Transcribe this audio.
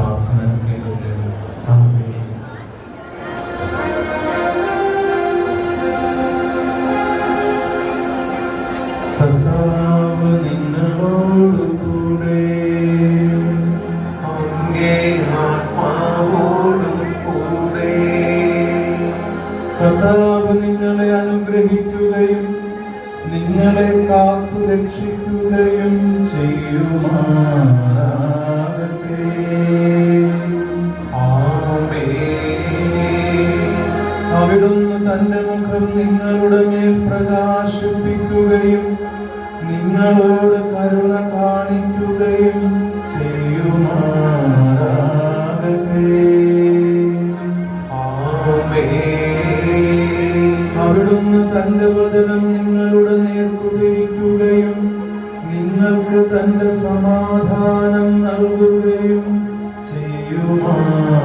പ്രാർത്ഥന കേൾക്കട്ടെ. ആമേൻ. കർത്താവ് നിങ്ങളോടുകൂടെ, അങ്ങേ ആത്മാവോടും കൂടെ. കർത്താവ് നിങ്ങളെ അനുഗ്രഹിക്കുകയും നിങ്ങളെ കാത്തു രക്ഷിക്കുകയും ചെയ്യുമാറാകട്ടെ. ആമേൻ. അവിടുന്ന് തന്റെ മുഖം നിങ്ങളുടെ മേൽ പ്രകാശിപ്പിക്കുകയും നിങ്ങളോട് കരുണ കാണിക്കുകയും ചെയ്യുമാറാകട്ടെ. അവിടുന്ന് തന്റെ വചനം നിങ്ങളുടെ നേർക്കു തിരിക്കുകയും നിങ്ങൾക്ക് തന്റെ സമാധാനം നൽകുകയും ചെയ്യുമാറാകട്ടെ.